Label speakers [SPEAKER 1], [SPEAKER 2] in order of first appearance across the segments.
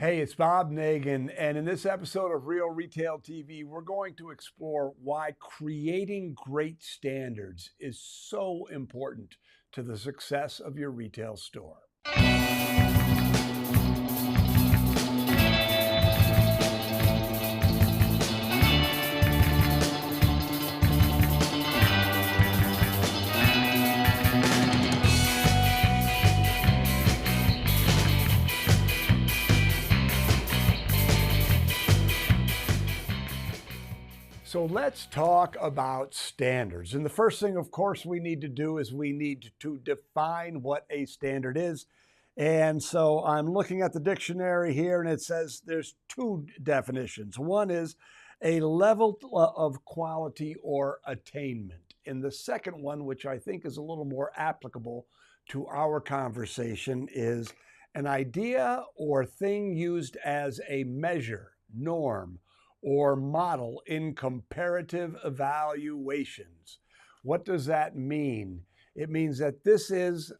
[SPEAKER 1] Hey, it's Bob Nagin, and in this episode of Real Retail TV, we're going to explore why creating great standards is so important to the success of your retail store. So let's talk about standards. And the first thing, of course, we need to do is we need to define what a standard is. And so I'm looking at the dictionary here, and it says there's two definitions. One is a level of quality or attainment. And the second one, which I think is a little more applicable to our conversation, is an idea or thing used as a measure, norm, or model in comparative evaluations. What does that mean? It means that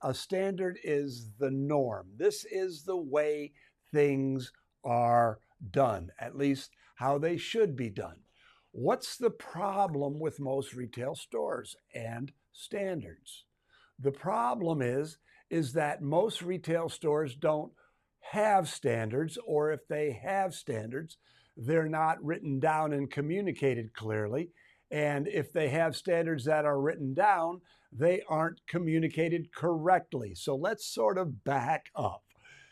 [SPEAKER 1] a standard is the norm. This is the way things are done, at least how they should be done. What's the problem with most retail stores and standards? The problem is that most retail stores don't have standards, or if they have standards, they're not written down and communicated clearly. And if they have standards that are written down, they aren't communicated correctly. So let's sort of back up.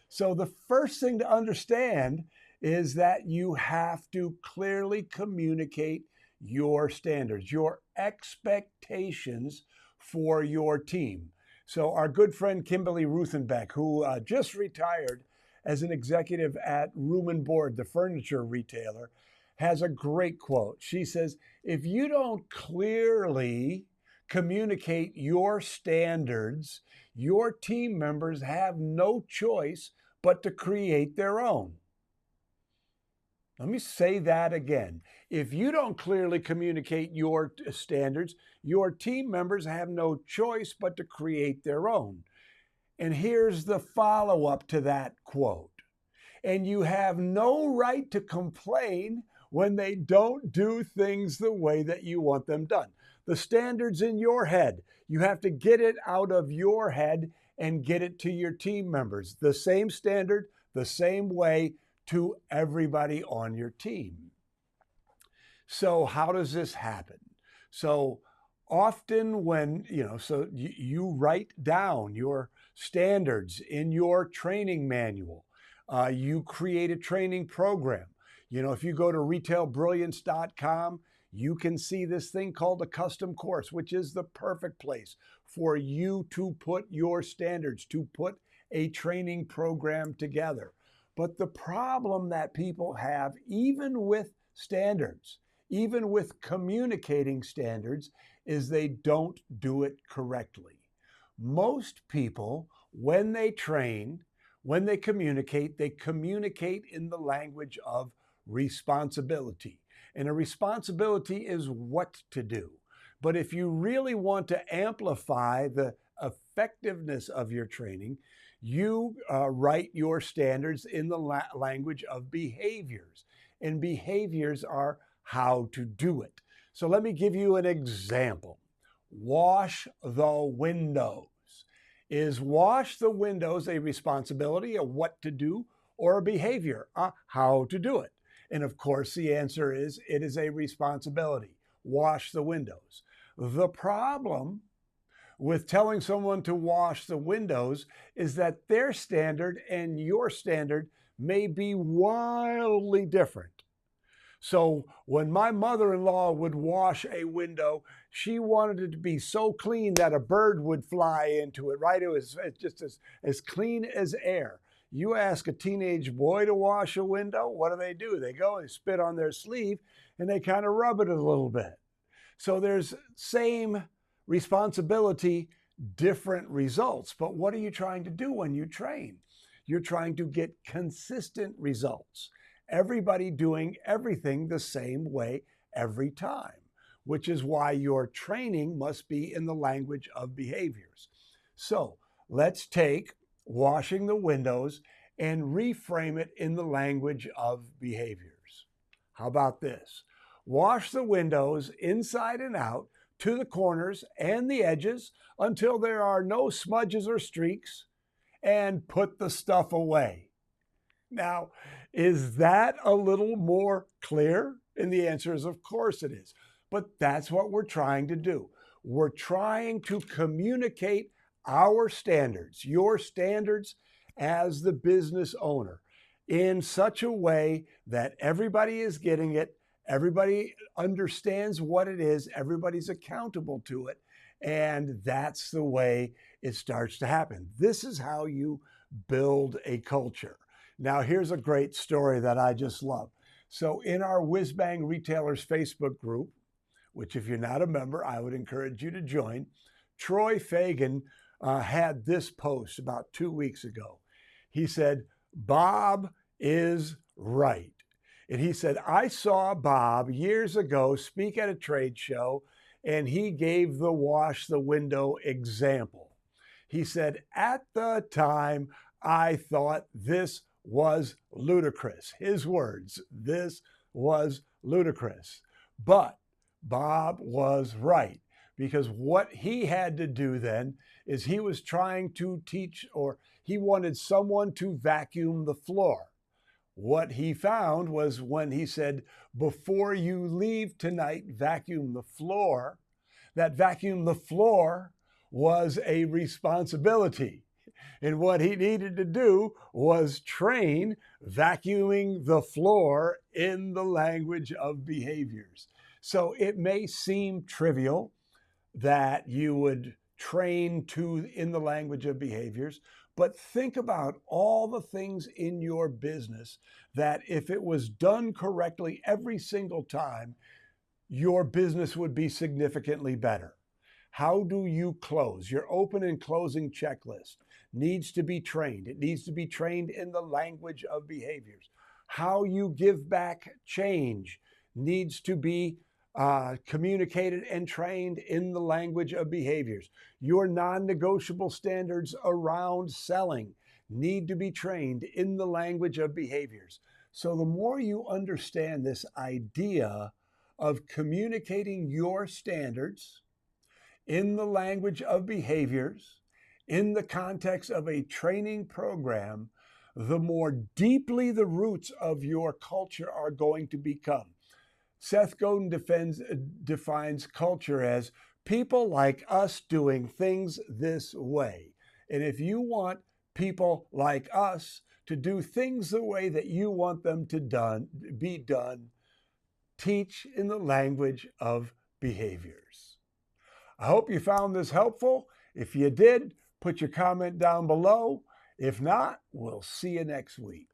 [SPEAKER 1] So the first thing to understand is that you have to clearly communicate your standards, your expectations for your team. So our good friend Kimberly Ruthenbeck, who just retired as an executive at Room and Board, the furniture retailer, has a great quote. She says, if you don't clearly communicate your standards, your team members have no choice but to create their own. Let me say that again. If you don't clearly communicate your standards, your team members have no choice but to create their own. And here's the follow-up to that quote. And you have no right to complain when they don't do things the way that you want them done. The standard's in your head. You have to get it out of your head and get it to your team members. The same standard, the same way to everybody on your team. So how does this happen? So often when, you write down your standards in your training manual. You create a training program. If you go to retailbrilliance.com, you can see this thing called a custom course, which is the perfect place for you to put your standards, to put a training program together. But the problem that people have, even with standards, even with communicating standards, is they don't do it correctly. Most people, when they train, when they communicate in the language of responsibility. And a responsibility is what to do. But if you really want to amplify the effectiveness of your training, you write your standards in the language of behaviors. And behaviors are how to do it. So let me give you an example. Wash the windows. Is wash the windows a responsibility, a what to do, or a behavior, how to do it? And of course, the answer is it is a responsibility. Wash the windows. The problem with telling someone to wash the windows is that their standard and your standard may be wildly different. So when my mother-in-law would wash a window, she wanted it to be so clean that a bird would fly into it, right? It was just as clean as air. You ask a teenage boy to wash a window, what do? They go and spit on their sleeve and they kind of rub it a little bit. So there's same responsibility, different results. But what are you trying to do when you train? You're trying to get consistent results. Everybody doing everything the same way every time, which is why your training must be in the language of behaviors. So let's take washing the windows and reframe it in the language of behaviors. How about this? Wash the windows inside and out to the corners and the edges until there are no smudges or streaks, and put the stuff away. Now, is that a little more clear? And the answer is, of course it is. But that's what we're trying to do. We're trying to communicate our standards, your standards as the business owner, in such a way that everybody is getting it, everybody understands what it is, everybody's accountable to it, and that's the way it starts to happen. This is how you build a culture. Now, here's a great story that I just love. So in our Whiz Bang Retailers Facebook group, which if you're not a member, I would encourage you to join, Troy Fagan had this post about 2 weeks ago. He said, Bob is right. And he said, I saw Bob years ago speak at a trade show, and he gave the wash the window example. He said, at the time, I thought this was ludicrous. His words, this was ludicrous. But Bob was right, because what he had to do then is he was trying to teach, or he wanted someone to vacuum the floor. What he found was when he said, before you leave tonight, vacuum the floor, that vacuum the floor was a responsibility. And what he needed to do was train vacuuming the floor in the language of behaviors. So it may seem trivial that you would train in the language of behaviors, but think about all the things in your business that if it was done correctly every single time, your business would be significantly better. How do you close? Your open and closing checklist needs to be trained. It needs to be trained in the language of behaviors. How you give back change needs to be communicated and trained in the language of behaviors. Your non-negotiable standards around selling need to be trained in the language of behaviors. So the more you understand this idea of communicating your standards in the language of behaviors, in the context of a training program, the more deeply the roots of your culture are going to become. Seth Godin defines culture as people like us doing things this way. And if you want people like us to do things the way that you want them to be done, teach in the language of behaviors. I hope you found this helpful. If you did, put your comment down below. If not, we'll see you next week.